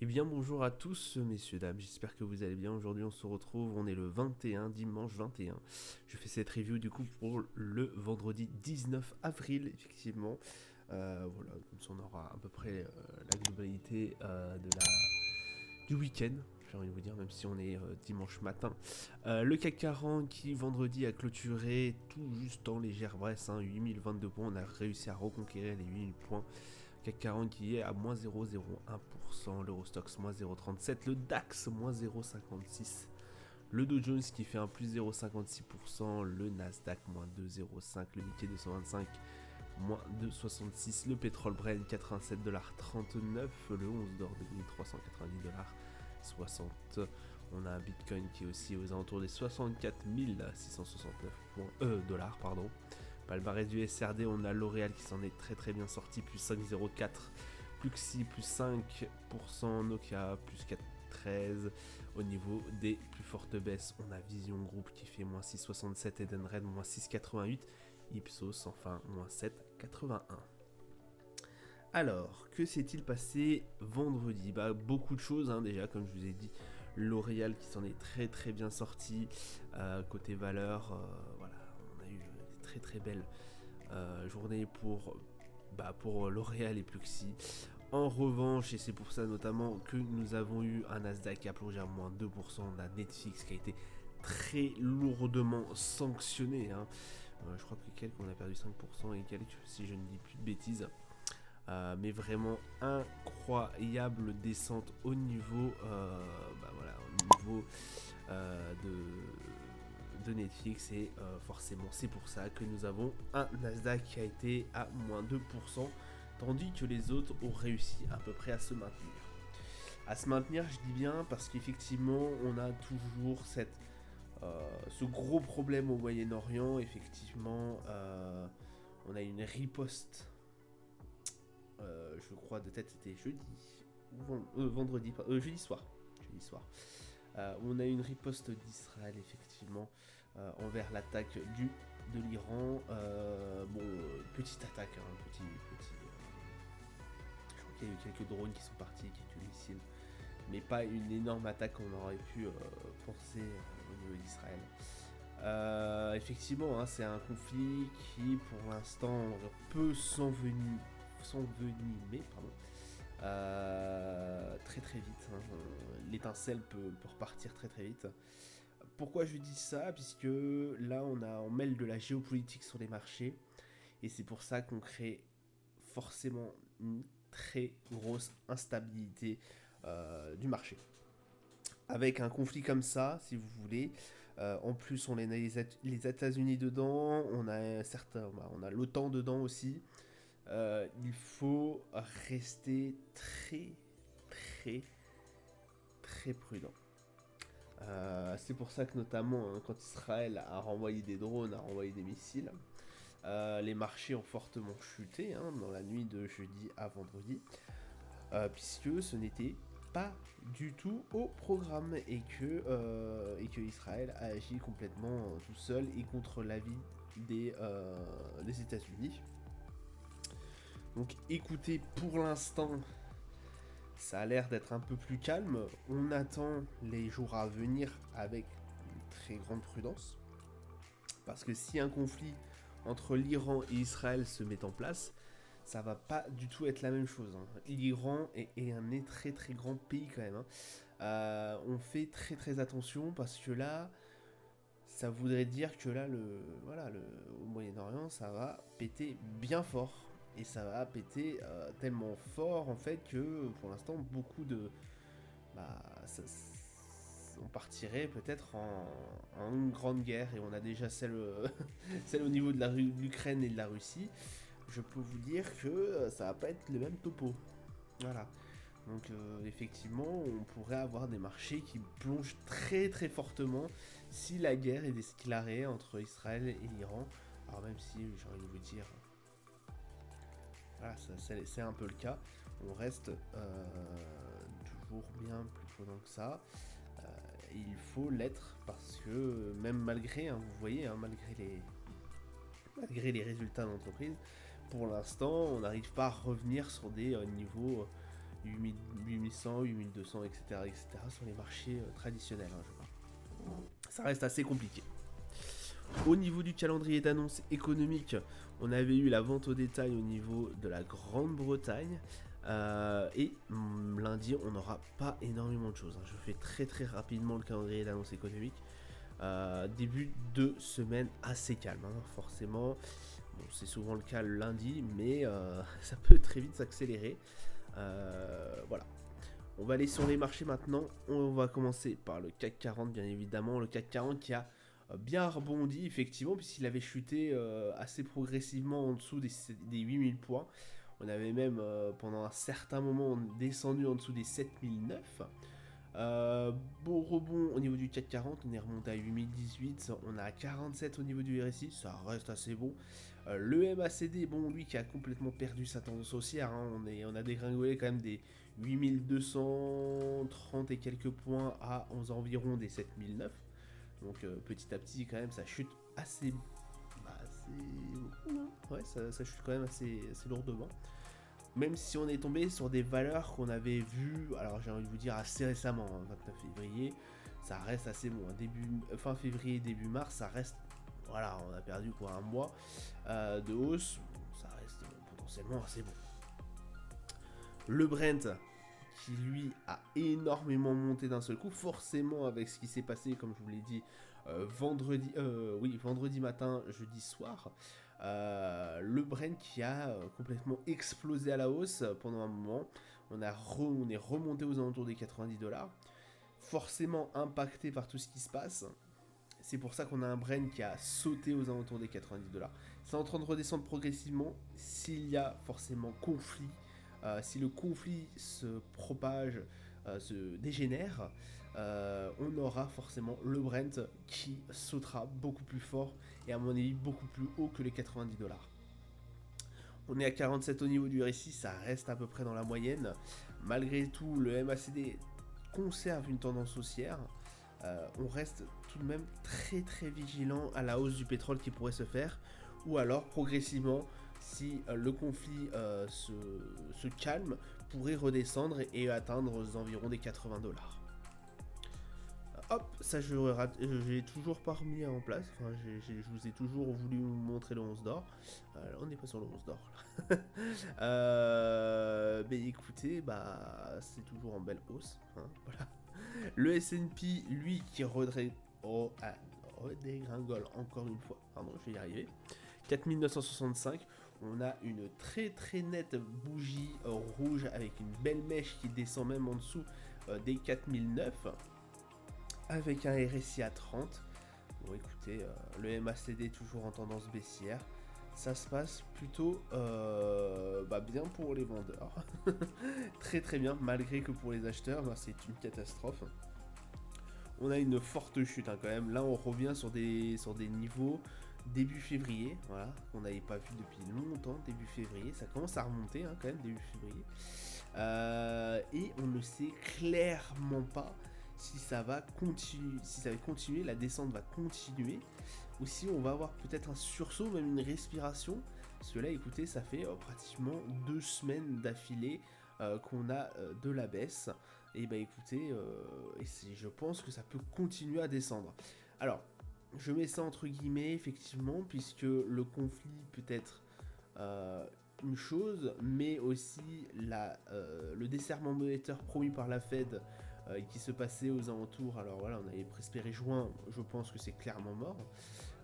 Eh bien bonjour à tous messieurs dames, j'espère que vous allez bien. Aujourd'hui on se retrouve, on est le 21, dimanche 21. Je fais cette review du coup pour le vendredi 19 avril effectivement. Voilà, comme ça on aura à peu près la globalité du week-end, j'ai envie de vous dire, même si on est dimanche matin. Le CAC 40 qui vendredi a clôturé tout juste en légère baisse, 8022 points, on a réussi à reconquérir les 8000 points. CAC 40 qui est à moins 0,01%, l'Eurostoxx moins 0,37%, le DAX moins 0,56%, le Dow Jones qui fait un plus 0,56%, le Nasdaq moins 2,05%, le Nikkei 225 moins 2,66$, le pétrole Brent 87,39$, le 11 d'or de 1390,60$. On a un Bitcoin qui est aussi aux alentours des 64 669 dollars, pardon. Palmarès du SRD, on a L'Oréal qui s'en est très bien sorti, plus 5,04%, Pluxee plus 5%, Nokia plus 4,13%. Au niveau des plus fortes baisses, on a Vision Group qui fait moins 6,67%, Edenred moins 6,88%, Ipsos enfin moins 7,81%. Alors, que s'est-il passé vendredi? Beaucoup de choses déjà, comme je vous ai dit. L'Oréal qui s'en est très bien sorti. Côté valeur, voilà, on a eu des très belles journées pour L'Oréal et Pluxee. En revanche, et c'est pour ça notamment que nous avons eu un Nasdaq qui a plongé à moins 2%, on a Netflix qui a été très lourdement sanctionné. Je crois que on a perdu 5% et quelques, si je ne dis plus de bêtises. Mais vraiment incroyable descente au niveau, de Netflix, et forcément c'est pour ça que nous avons un Nasdaq qui a été à moins 2%, tandis que les autres ont réussi à peu près à se maintenir. À se maintenir, je dis bien, parce qu'effectivement on a toujours ce gros problème au Moyen-Orient. Effectivement, on a une riposte, je crois de tête c'était jeudi soir. On a une riposte d'Israël effectivement envers l'attaque de l'Iran. Petite attaque, je crois qu'il y a eu quelques drones qui sont partis, quelques missiles, mais pas une énorme attaque qu'on aurait pu penser au niveau d'Israël. Effectivement, c'est un conflit qui pour l'instant peut s'envenimer, très vite. L'étincelle peut repartir très vite. Pourquoi je dis ça? Puisque là on mêle de la géopolitique sur les marchés, et c'est pour ça qu'on crée forcément une très grosse instabilité du marché. Avec un conflit comme ça, si vous voulez, en plus on a les États-Unis dedans, on a l'OTAN dedans aussi. Il faut rester très prudent. C'est pour ça que notamment quand Israël a renvoyé des drones, a renvoyé des missiles, les marchés ont fortement chuté dans la nuit de jeudi à vendredi, puisque ce n'était pas du tout au programme, et que Israël a agi complètement tout seul et contre l'avis des États-Unis. Donc écoutez, pour l'instant, ça a l'air d'être un peu plus calme. On attend les jours à venir avec une très grande prudence. Parce que si un conflit entre l'Iran et Israël se met en place, ça va pas du tout être la même chose. L'Iran est un très grand pays quand même. On fait très attention, parce que là, ça voudrait dire que là, au Moyen-Orient, ça va péter bien fort. Et ça va péter tellement fort en fait que pour l'instant beaucoup de... on partirait peut-être en une grande guerre, et on a déjà celle au niveau de l'Ukraine et de la Russie. Je peux vous dire que ça va pas être le même topo. Voilà. Donc effectivement, on pourrait avoir des marchés qui plongent très fortement si la guerre est déclarée entre Israël et l'Iran. Alors même si j'ai envie de vous dire, voilà, c'est un peu le cas. On reste toujours bien plus prudent que ça. Et il faut l'être, parce que même malgré, vous voyez, malgré les résultats d'entreprise, pour l'instant, on n'arrive pas à revenir sur des niveaux 8100, 8200, etc., sur les marchés traditionnels, hein, je parle. Ça reste assez compliqué. Au niveau du calendrier d'annonce économique, on avait eu la vente au détail au niveau de la Grande-Bretagne. Lundi, on n'aura pas énormément de choses, hein. Je fais très très rapidement le calendrier d'annonce économique. Début de semaine assez calme, hein, forcément. Bon, c'est souvent le cas le lundi, mais ça peut très vite s'accélérer. Voilà. On va aller sur les marchés maintenant. On va commencer par le CAC 40, bien évidemment. Le CAC 40 qui a bien rebondi, effectivement, puisqu'il avait chuté assez progressivement en dessous des 8000 points. On avait même, pendant un certain moment, descendu en dessous des 7009. Beau rebond au niveau du CAC 40, on est remonté à 8018, on a 47 au niveau du RSI, ça reste assez bon. Le MACD, bon, lui qui a complètement perdu sa tendance haussière, hein, on a dégringolé quand même des 8230 et quelques points aux environs des 7009. Donc petit à petit quand même ça chute assez ouais, ça chute quand même assez lourdement. Même si on est tombé sur des valeurs qu'on avait vues, alors j'ai envie de vous dire assez récemment, hein, 29 février, ça reste assez bon. Fin février, début mars, ça reste, voilà, on a perdu quoi, un mois de hausse, ça reste potentiellement assez bon. Le Brent, qui lui a énormément monté d'un seul coup, forcément avec ce qui s'est passé, comme je vous l'ai dit, vendredi matin, jeudi soir. Le Brent qui a complètement explosé à la hausse pendant un moment. On est remonté aux alentours des 90$. Forcément impacté par tout ce qui se passe. C'est pour ça qu'on a un Brent qui a sauté aux alentours des 90$. C'est en train de redescendre progressivement. S'il y a forcément conflit, si le conflit se propage, se dégénère, on aura forcément le Brent qui sautera beaucoup plus fort et à mon avis beaucoup plus haut que les 90$. On est à 47 au niveau du RSI, ça reste à peu près dans la moyenne. Malgré tout, le MACD conserve une tendance haussière. On reste tout de même très très vigilant à la hausse du pétrole qui pourrait se faire, ou alors progressivement, si le conflit se calme, pourrait redescendre et atteindre aux environs des 80$. Hop, ça j'ai toujours pas remis en place, enfin je vous ai toujours voulu vous montrer le 11 d'or. On n'est pas sur le 11 d'or là. Mais écoutez, c'est toujours en belle hausse, hein, voilà. Le S&P, lui, qui redégringole encore une fois, pardon, je vais y arriver. 4965, on a une très très nette bougie rouge avec une belle mèche qui descend même en dessous des 4009, avec un RSI à 30. Bon écoutez, le MACD toujours en tendance baissière. Ça se passe plutôt bien pour les vendeurs. Très très bien, malgré que pour les acheteurs, c'est une catastrophe. On a une forte chute, hein, quand même. Là on revient sur des niveaux début février, voilà, qu'on n'avait pas vu depuis longtemps. Début février, ça commence à remonter, hein, quand même, début février. Et on ne sait clairement pas si ça va continuer, la descente va continuer, ou si on va avoir peut-être un sursaut, même une respiration, parce que là, écoutez, ça fait pratiquement 2 semaines d'affilée qu'on a de la baisse, et écoutez, je pense que ça peut continuer à descendre. Alors, je mets ça entre guillemets, effectivement, puisque le conflit peut être une chose, mais aussi le desserrement monétaire promis par la Fed qui se passait aux alentours. Alors voilà, on avait espéré juin, je pense que c'est clairement mort.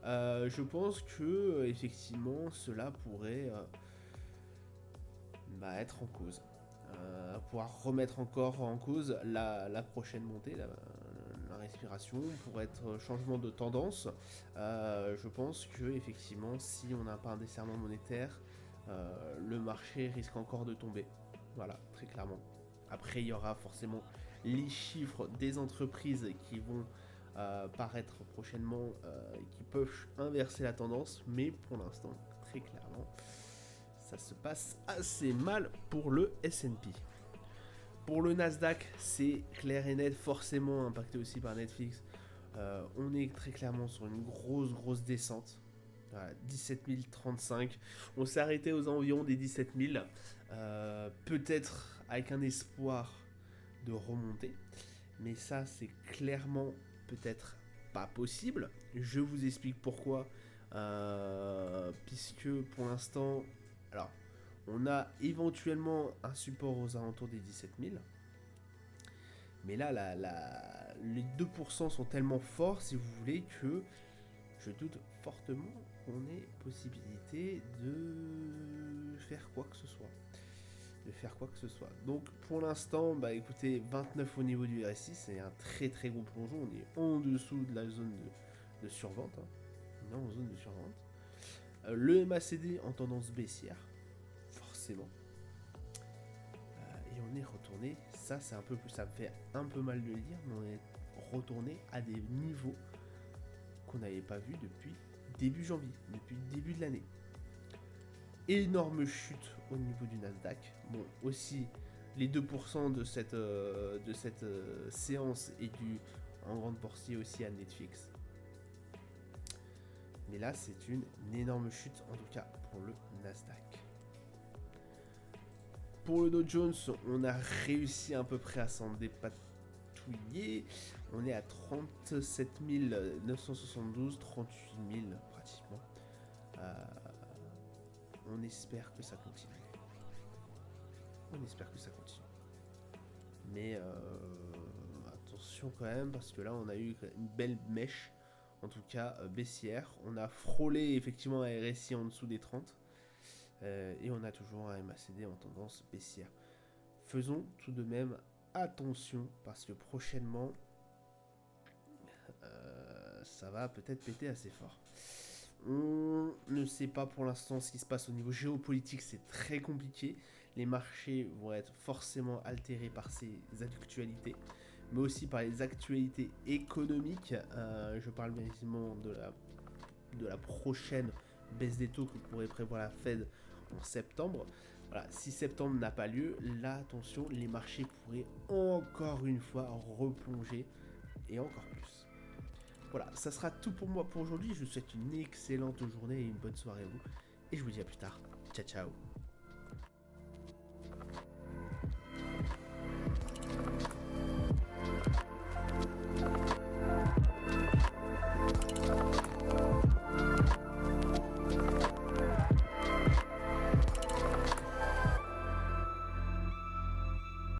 Je pense que effectivement cela pourrait être en cause, pouvoir remettre encore en cause la prochaine montée, la respiration, pour être changement de tendance. Je pense que effectivement, si on n'a pas un desserrement monétaire, le marché risque encore de tomber. Voilà, très clairement. Après, il y aura forcément les chiffres des entreprises qui vont paraître prochainement, qui peuvent inverser la tendance, mais pour l'instant, très clairement, ça se passe assez mal pour le S&P. Pour le Nasdaq, c'est clair et net, forcément impacté aussi par Netflix. On est très clairement sur une grosse descente. 17 035. On s'est arrêté aux environs des 17 000. Peut-être avec un espoir de remonter. Mais ça, c'est clairement peut-être pas possible. Je vous explique pourquoi. Puisque pour l'instant, alors, on a éventuellement un support aux alentours des 17 000. Mais là, les 2% sont tellement forts, si vous voulez, que je doute fortement qu'on ait possibilité de faire quoi que ce soit. Donc pour l'instant, bah écoutez, 29 au niveau du RSI, c'est un très très gros plongeon. On est en dessous de la zone de survente. Hein. On est en zone de survente. Le MACD en tendance baissière, forcément. Et on est retourné, ça c'est un peu plus, ça me fait un peu mal de le dire, mais on est retourné à des niveaux qu'on n'avait pas vus depuis début janvier, depuis le début de l'année. Énorme chute au niveau du Nasdaq. Bon, aussi, les 2% de cette séance est due en grande partie aussi à Netflix. Mais là, c'est une énorme chute, en tout cas pour le Nasdaq. Pour le Dow Jones, on a réussi à peu près à s'en dépatouiller. On est à 37 972, 38 000 pratiquement. On espère que ça continue. Mais attention quand même, parce que là, on a eu une belle mèche, en tout cas baissière. On a frôlé effectivement un RSI en dessous des 30. Et on a toujours un MACD en tendance baissière. Faisons tout de même attention, parce que prochainement, ça va peut-être péter assez fort. On ne sait pas pour l'instant ce qui se passe au niveau géopolitique, c'est très compliqué. Les marchés vont être forcément altérés par ces actualités, mais aussi par les actualités économiques. Je parle bien évidemment de la prochaine baisse des taux que pourrait prévoir la Fed en septembre. Voilà, si septembre n'a pas lieu, là, attention, les marchés pourraient encore une fois replonger et encore plus. Voilà, ça sera tout pour moi pour aujourd'hui. Je vous souhaite une excellente journée et une bonne soirée à vous. Et je vous dis à plus tard. Ciao, ciao.